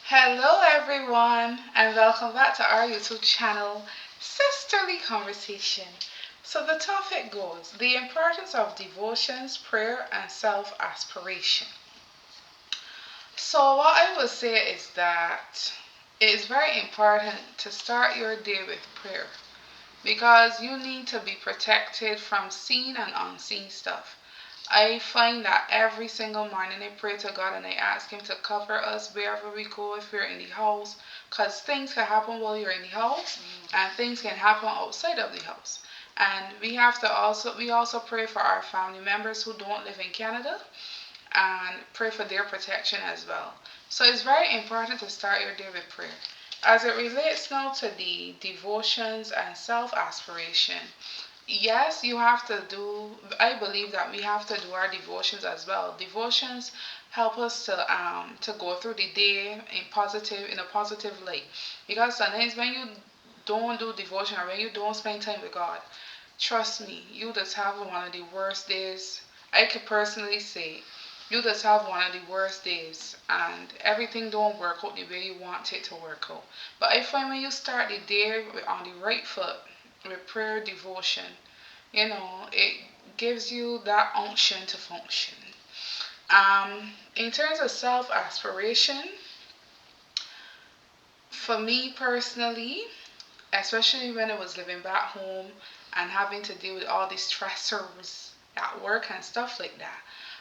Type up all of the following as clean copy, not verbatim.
Hello, everyone, and welcome back to our YouTube channel, Sisterly Conversation. So, the topic goes the importance of devotions, prayer, and self aspiration. So, what I will say is that it is very important to start your day with prayer because you need to be protected from seen and unseen stuff. I find that every single morning I pray to God and I ask Him to cover us wherever we go if we're in the house. Because things can happen while you're in the house and things can happen outside of the house. And we also pray for our family members who don't live in Canada and pray for their protection as well. So it's very important to start your day with prayer. As it relates now to the devotions and self aspiration, yes, you have to do, I believe that we have to do our devotions as well. Devotions help us to go through the day in a positive light. Because sometimes when you don't do devotion or when you don't spend time with God, trust me, you just have one of the worst days. I could personally say you just have one of the worst days and everything don't work out the way you want it to work out. But I find when you start the day on the right foot with prayer devotion, it gives you that unction to function. In terms of self aspiration, for me personally, especially when I was living back home and having to deal with all these stressors at work and stuff like that,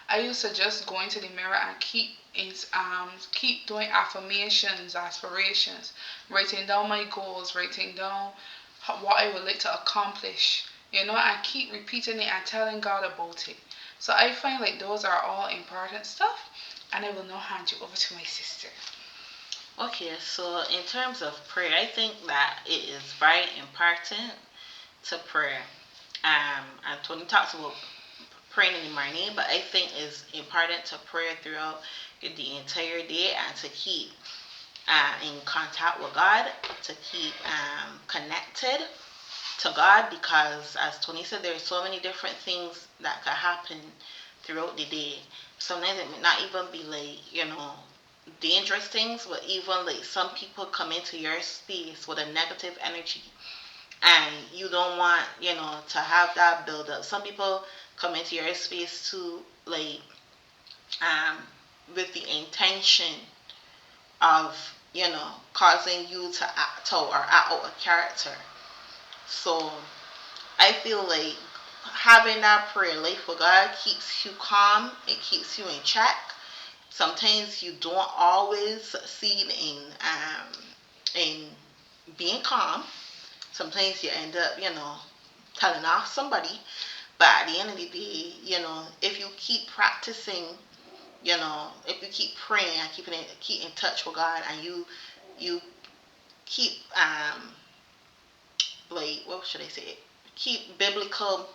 I used to just go into the mirror and keep doing affirmations, aspirations, writing down my goals, writing down what I would like to accomplish, and keep repeating it and telling God about it. So I find like those are all important stuff, and I will now hand you over to my sister. Okay, so in terms of prayer, I think that it is very important to pray. And Tony talks about praying in the morning, but I think it's important to pray throughout the entire day and to keep in contact with God, to keep connected to God, because as Tony said, there's so many different things that could happen throughout the day. Sometimes it may not even be like, dangerous things, but even like some people come into your space with a negative energy and you don't want, to have that build up. Some people come into your space to like um with the intention of, causing you to act out or act out a character. So I feel like having that prayer life with God keeps you calm, it keeps you in check. Sometimes you don't always succeed in being calm. Sometimes you end up, telling off somebody. But at the end of the day, if you keep practicing, if you keep praying and keep in touch with God, and you keep like, what should I say? Keep biblical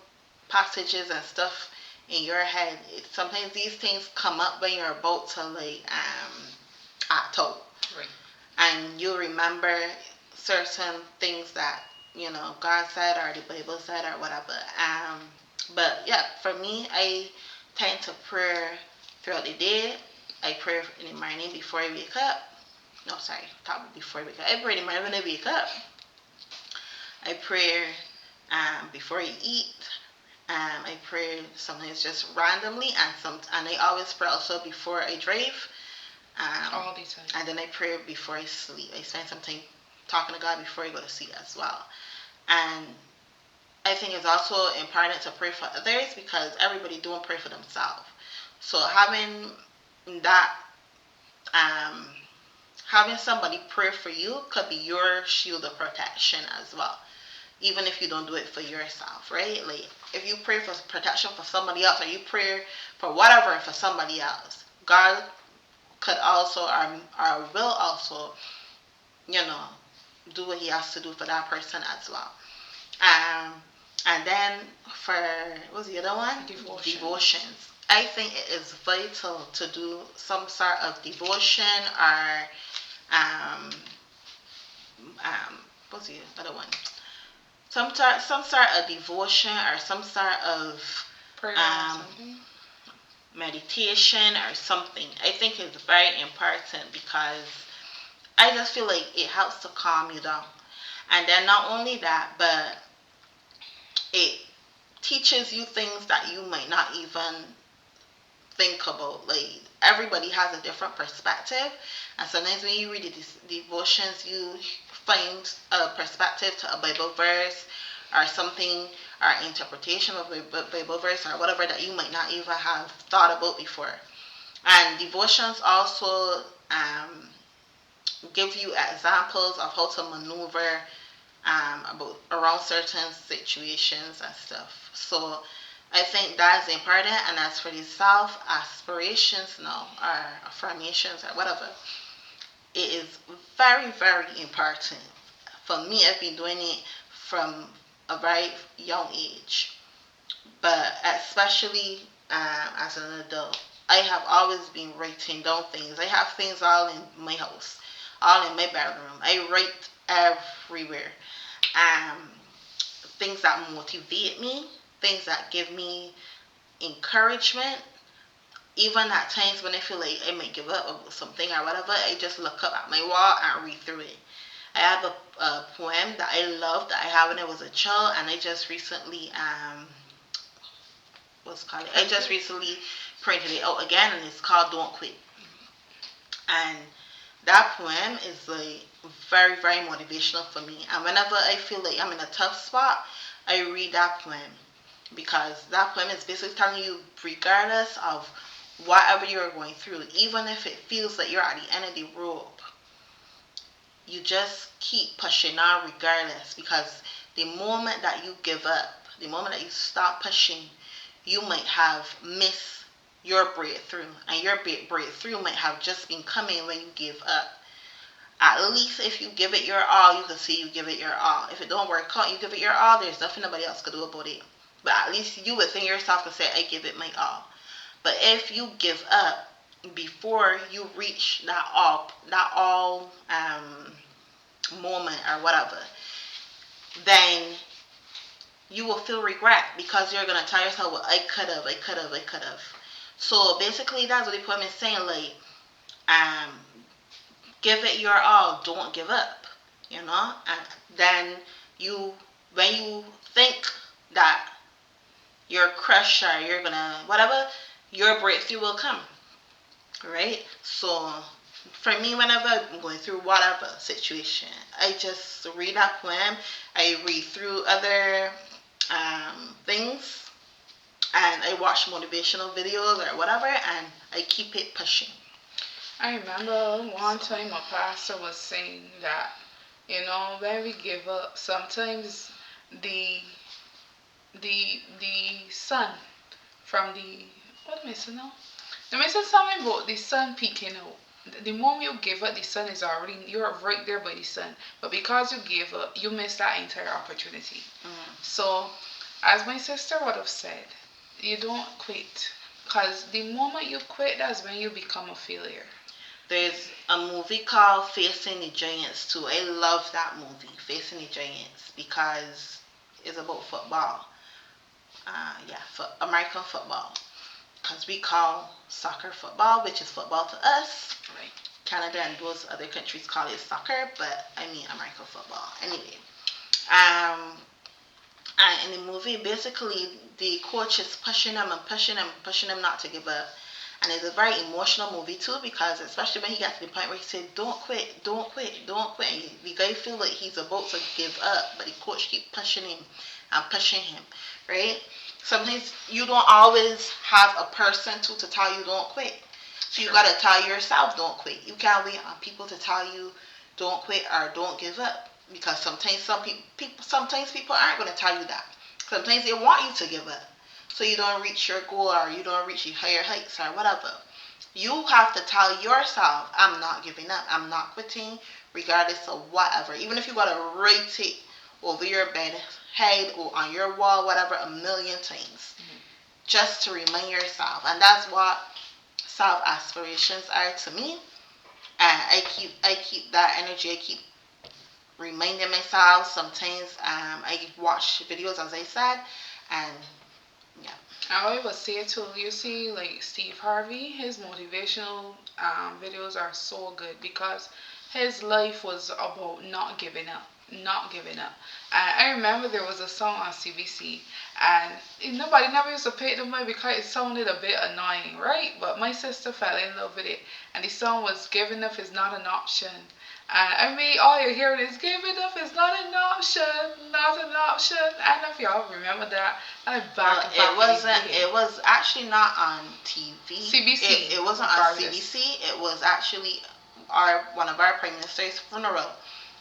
passages and stuff in your head. Sometimes these things come up when you're about to like act out. Right. And you remember certain things that God said or the Bible said or whatever. But yeah, for me, I tend to pray throughout the day. I pray in the morning before I wake up. No, sorry, probably before I wake up. I pray in the morning when I wake up. I pray before I eat. I pray sometimes just randomly, and I always pray also before I drive. All the time. And then I pray before I sleep. I spend some time talking to God before I go to sleep as well. And I think it's also important to pray for others because everybody don't pray for themselves. So that, um, having somebody pray for you could be your shield of protection as well. Even if you don't do it for yourself, right? Like if you pray for protection for somebody else or you pray for whatever for somebody else, God could also or will also, do what he has to do for that person as well. Um, and then for what's the other one? Devotions. I think it is vital to do some sort of devotion or um, what's the other one? Some sort of devotion or some sort of Prayer um, meditation or something. I think it's very important because I just feel like it helps to calm you down. And then not only that, but it teaches you things that you might not even think about. Like, everybody has a different perspective, and sometimes when you read the devotions, you find a perspective to a Bible verse or something, or interpretation of a Bible verse or whatever that you might not even have thought about before. And devotions also give you examples of how to maneuver about around certain situations and stuff. So I think that's important. And as for the self aspirations now, or affirmations or whatever, it is very, very important. For me, I've been doing it from a very young age, but especially as an adult, I have always been writing down things. I have things all in my house, all in my bedroom. I write everywhere. Um, Things that motivate me, things that give me encouragement. Even at times when I feel like I might give up or something or whatever, I just look up at my wall and read through it. I have a poem that I love that I had when I was a child, and I just recently what's called it? I just recently printed it out again, and it's called "Don't Quit." And that poem is like very, very motivational for me. And whenever I feel like I'm in a tough spot, I read that poem, because that poem is basically telling you, regardless of whatever you're going through, even if it feels like you're at the end of the rope, you just keep pushing on regardless, because the moment that you give up, the moment that you stop pushing, you might have missed your breakthrough, and your breakthrough might have just been coming when you give up. At least if you give it your all, you can see you give it your all. If it don't work out, you give it your all, there's nothing nobody else could do about it. But at least you within yourself can say, I give it my all. But if you give up before you reach that all moment or whatever, then you will feel regret, because you're gonna tell yourself, well, I could have. So basically, that's what the poem is saying. Like, um, give it your all. Don't give up. You know, and then you, when you think that you're crushed or you're gonna whatever, your breakthrough will come. Right? So for me, whenever I'm going through whatever situation, I just read that poem. I read through other things, and I watch motivational videos or whatever, and I keep it pushing. I remember one time a pastor was saying that, when we give up, sometimes the the sun from the what am I saying now? The message something about the sun peeking out. The moment you give up, the sun is already you're right there by the sun. But because you gave up, you missed that entire opportunity. So, as my sister would have said, you don't quit. Because the moment you quit, that's when you become a failure. There's a movie called Facing the Giants too. I love that movie, Facing the Giants, because it's about football. Yeah, for American football. Because we call soccer football, which is football to us. Right. Canada and those other countries call it soccer, but I mean American football. Anyway, um, and in the movie, basically the coach is pushing them and pushing them and pushing them not to give up. And it's a very emotional movie too, because especially when he got to the point where he said, "Don't quit, don't quit, don't quit." And the guy feel like he's about to give up, but the coach keep pushing him and pushing him, right? Sometimes you don't always have a person to tell you don't quit. So you gotta tell yourself don't quit. You can't wait on people to tell you don't quit or don't give up, because sometimes sometimes people aren't gonna tell you that. Sometimes they want you to give up, so you don't reach your goal or you don't reach your higher heights or whatever. You have to tell yourself, I'm not giving up. I'm not quitting, regardless of whatever. Even if you gotta write it over your bed head or on your wall, whatever, a million times, just to remind yourself. And that's what self aspirations are to me. And I keep that energy. I keep reminding myself. Sometimes I watch videos, as I said, and yeah. I always say too, you see, like Steve Harvey, his motivational videos are so good because His life was about not giving up, not giving up. And I remember there was a song on CBC, and nobody never used to pay the money because it sounded a bit annoying, right? But my sister fell in love with it, and the song was "Giving Up Is Not an Option." And I mean, all you hear is "Giving up is not an option, not an option." I don't know if y'all remember that. And Well, back it back in the wasn't. day. It was actually not on TV. CBC, It wasn't on regardless. CBC. It was actually our one of our prime minister's funeral.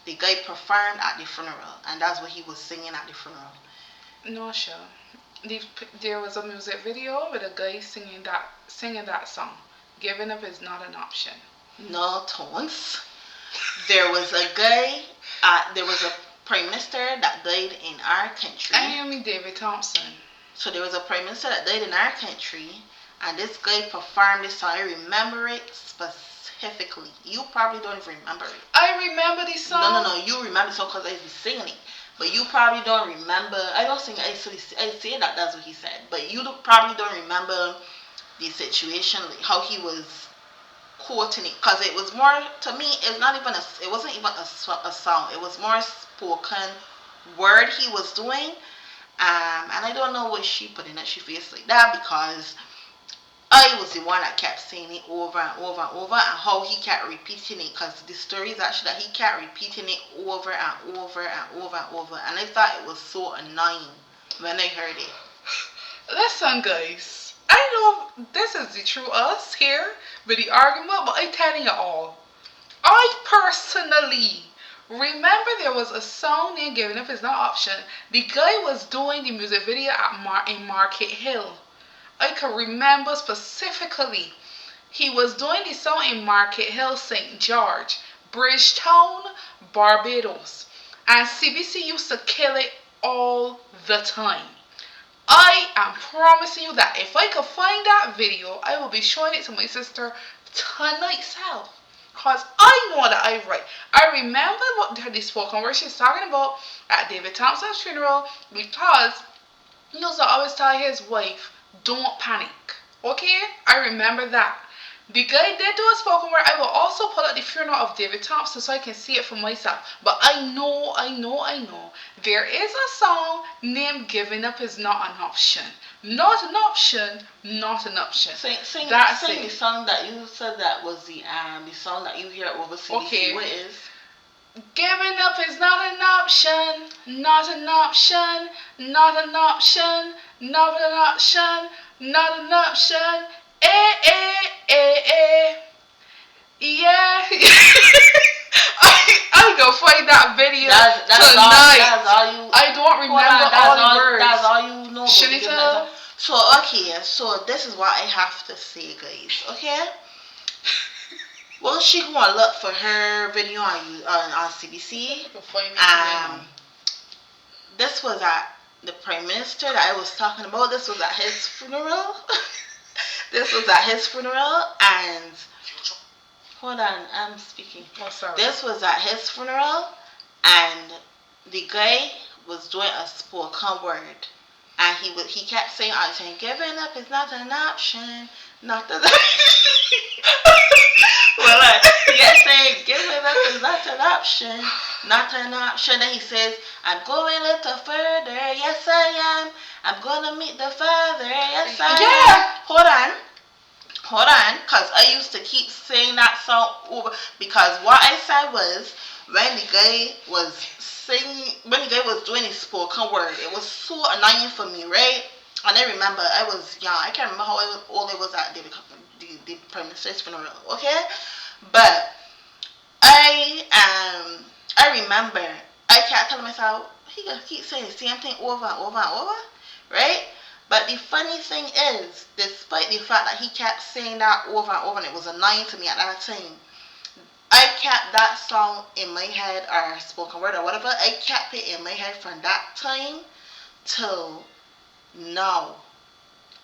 The guy performed at the funeral, and that's what he was singing at the funeral. No, sure. The, there was a music video with a guy singing that song. Giving up is not an option. No tones. There was a guy. There was a prime minister that died in our country. I mean David Thompson. So there was a prime minister that died in our country, and this guy performed this song. I remember it specifically. You probably don't even remember it. I remember the song. No. You remember the song because I was singing it. But you probably don't remember. I don't sing. I say that that's what he said. But you probably don't remember the situation, like how he was quoting it, because it was more to me. It's not even a. It wasn't even a song. It was more spoken word he was doing. And I don't know what she put in that she face like that, because I was the one that kept saying it over and over and over, and how he kept repeating it, because the story is actually that he kept repeating it over and over and over and over, and I thought it was so annoying when I heard it. Listen, guys. I know this is the true us here with the argument, but I'm telling you all. I personally remember there was a song named "Giving Up Is Not an Option." The guy was doing the music video in Market Hill. I can remember specifically. He was doing the song in Market Hill, St. George, Bridgetown, Barbados. And CBC used to kill it all the time. I am promising you that if I could find that video, I will be showing it to my sister tonight self. Cause I know that I'm right. I remember what the spoken word she's talking about at David Thompson's funeral, because he used to always tell his wife, "Don't panic." Okay? I remember that. The guy did do a spoken word. I will also pull out the funeral of David Thompson so I can see it for myself. But I know. There is a song named "Giving Up Is Not an Option." Not an option, not an option. Sing That's the it. song that you said that was the song that you hear over CBC. Okay. What is? Giving up is not an option, not an option, not an option, not an option, not an option. Eh. Yeah. I go find that video tonight. That's all you. I don't remember all the words. That's all you know. Shanita. So okay, so this is what I have to say, guys. Okay. Well, she gonna look for her video on CBC. This was at the prime minister that I was talking about. This was at his funeral. This was at his funeral, and hold on, I'm speaking. Oh, sorry. This was at his funeral, and the guy was doing a spoken word, and he kept saying all the time, "Giving up is not an option, not an." Well, he kept saying, "Giving up is not an option, not an option." And he says, "I'm going a little further. Yes, I am. I'm gonna meet the Father. Yes, I am." Hold on, because I used to keep saying that song over, because what I said was, when the guy was doing his spoken word, it was so annoying for me, right? And I remember I was young. I can't remember how old I was at the prime minister's funeral, okay? But I remember I kept telling myself, he gonna keep saying the same thing over and over and over, right? But the funny thing is, despite the fact that he kept saying that over and over, and it was annoying to me at that time, I kept that song in my head, or spoken word or whatever. I kept it in my head from that time till now.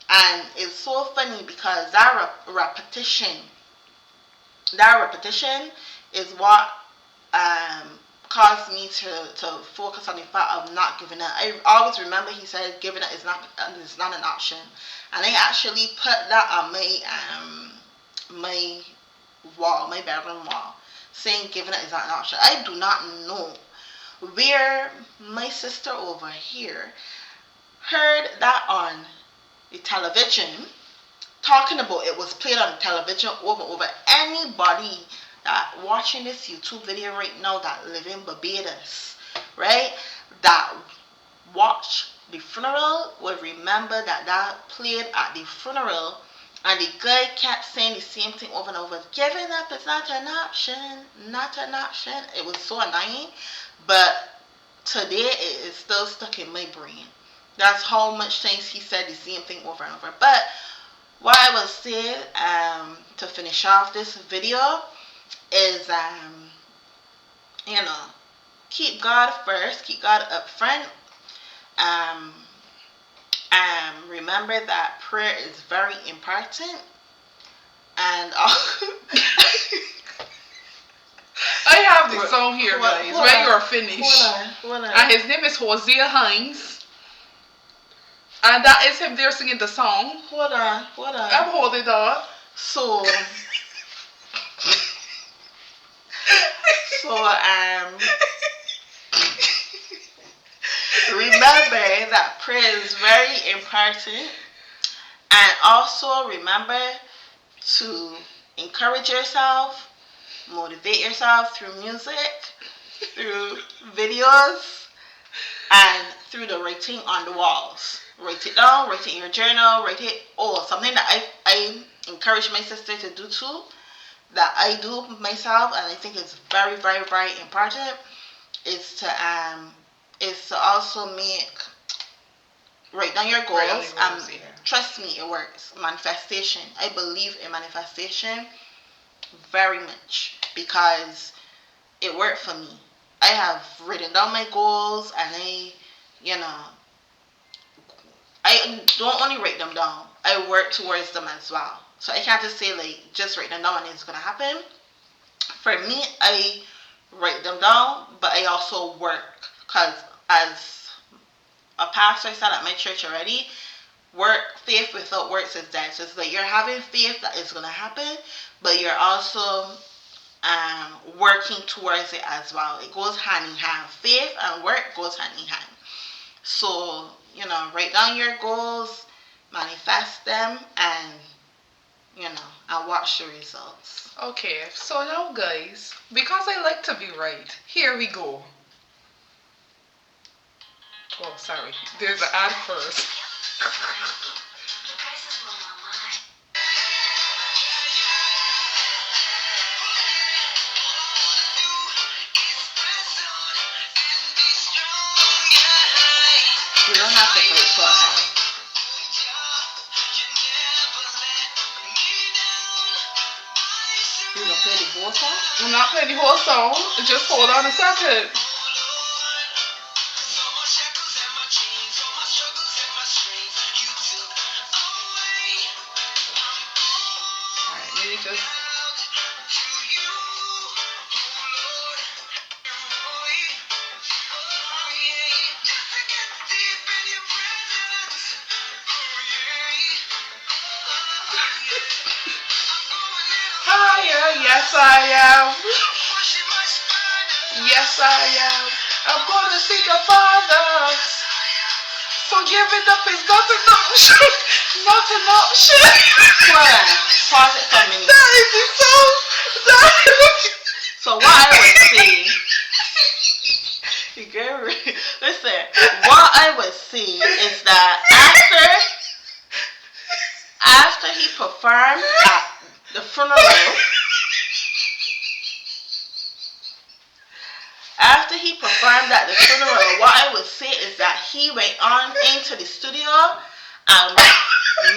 And it's so funny because that repetition is what caused me to focus on the fact of not giving up. I always remember he said giving up is not an option, and I actually put that on my my wall, my bedroom wall. saying giving up is not an option. I do not know where my sister over here heard that on the television, talking about it was played on the television over and over. Anybody that watching this YouTube video right now that live in Barbados, right, that watch the funeral would remember that played at the funeral, and the guy kept saying the same thing over and over. Giving up is not an option, not an option. It was so annoying, but today it is still stuck in my brain. That's how much times he said the same thing over and over. But what I will say to finish off this video is, you know, keep God first, keep God up front. Um, Remember that prayer is very important. And I have the song here, guys. When you are finished. Hold on. And his name is Hosea Hines. And that is him there singing the song. Hold on. I'm holding on. So remember that prayer is very important, and also remember to encourage yourself, motivate yourself through music, through videos, and through the writing on the walls. Write it down, write it in your journal, write it. Oh, something that I encourage my sister to do too, that I do myself, and I think it's very, very, very important, is to also write down your goals. Trust me, it works. Manifestation. I believe in manifestation very much because it worked for me. I have written down my goals, and I don't only write them down. I work towards them as well. So I can't just say just write them down and it's gonna happen. For me, I write them down, but I also work, because as a pastor said at my church already, faith without works is dead. So it's like you're having faith that it's gonna happen, but you're also working towards it as well. It goes hand in hand. Faith and work goes hand in hand. So write down your goals, manifest them, and and watch the results. Okay, so now guys, because I like to be right, here we go. Oh, sorry. There's an ad first. You don't have to fight so hard. You gonna play the whole song? I'm not playing the whole song. Just hold on a second. Alright, maybe just. Higher, yes I am. Yes I am. I'm gonna see the Father. So giving up is not an option. Not an option. Well, pause it for a minute. That is the song. So what I would say, listen, what I would say is that after he performed at the funeral, what I would say is that he went on into the studio and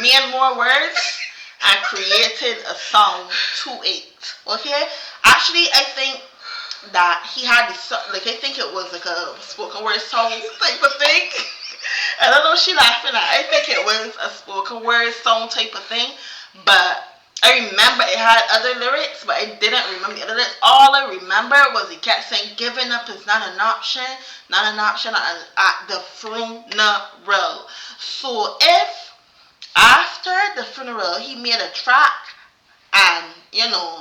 made more words and created a song to it. Okay? Actually, I think that he had this, I think it was like a spoken word song type of thing. I don't know if she's laughing at. I think it was a spoken word song type of thing, but I remember it had other lyrics, but I didn't remember the other lyrics. All I remember was he kept saying, giving up is not an option at the funeral. So if after the funeral he made a track And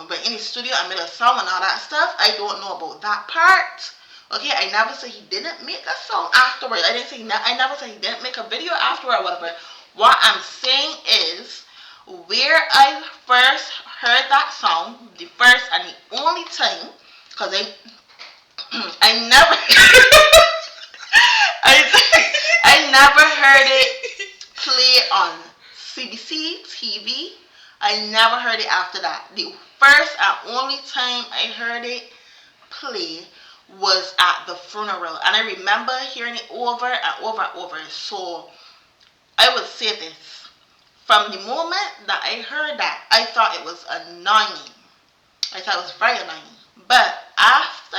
but in the studio I made a song and all that stuff. I don't know about that part. Okay, I never said he didn't make a song afterwards. I never said he didn't make a video afterward or whatever. What I'm saying is, where I first heard that song, the first and the only time, because I never I never heard it play on CBC TV. I never heard it after that. The first and only time I heard it play was at the funeral, and I remember hearing it over and over and over. So I would say this: from the moment that I heard that, I thought it was annoying. I thought it was very annoying. But after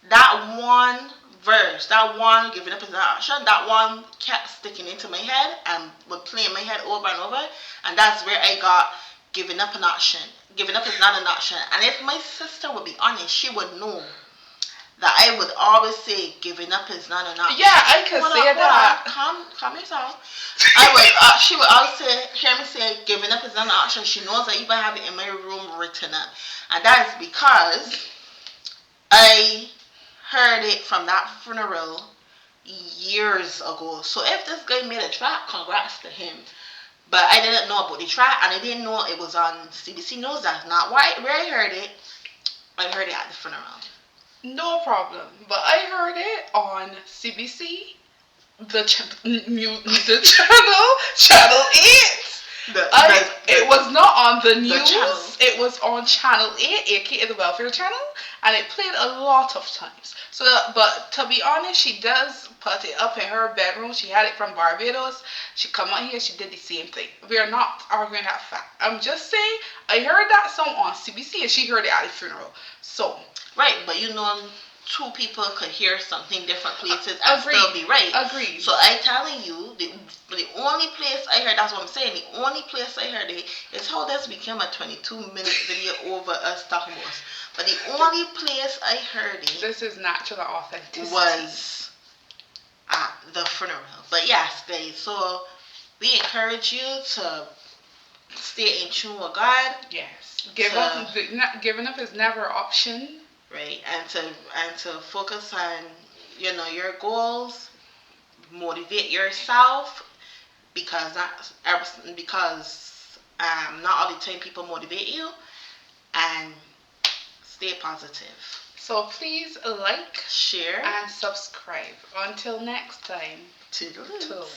that one verse, that one giving up his action, that one kept sticking into my head and would play in my head over and over, and that's where I got giving up an option. Giving up is not an option. And if my sister would be honest, she would know that I would always say giving up is not an option. Yeah, I could say that. Calm yourself. She would always hear me say giving up is not an option. She knows I even have it in my room written up, and that is because I heard it from that funeral years ago. So if this guy made a track, congrats to him. But I didn't know about the track, and I didn't know it was on CBC News. That's not where I heard it. I heard it at the funeral. No problem. But I heard it on CBC, the channel 8. It was not on the news. It was on Channel 8, aka the Welfare Channel, and it played a lot of times. So, but to be honest, she does put it up in her bedroom. She had it from Barbados. She come out here, she did the same thing. We are not arguing that fact. I'm just saying, I heard that song on CBC, and she heard it at the funeral. So, right, but two people could hear something different places and still be right. Agreed. So I telling you, the only place I heard, that's what I'm saying, the only place I heard it is how this became a 22-minute video over us talking about us. But the only place I heard it, this is natural authenticity, was at the funeral. But yes, guys, so we encourage you to stay in tune with God. Yes. Giving up is never an option. Right, and to focus on your goals, motivate yourself, because not all the time people motivate you, and stay positive. So please like, share, and subscribe. Until next time. Toodaloo.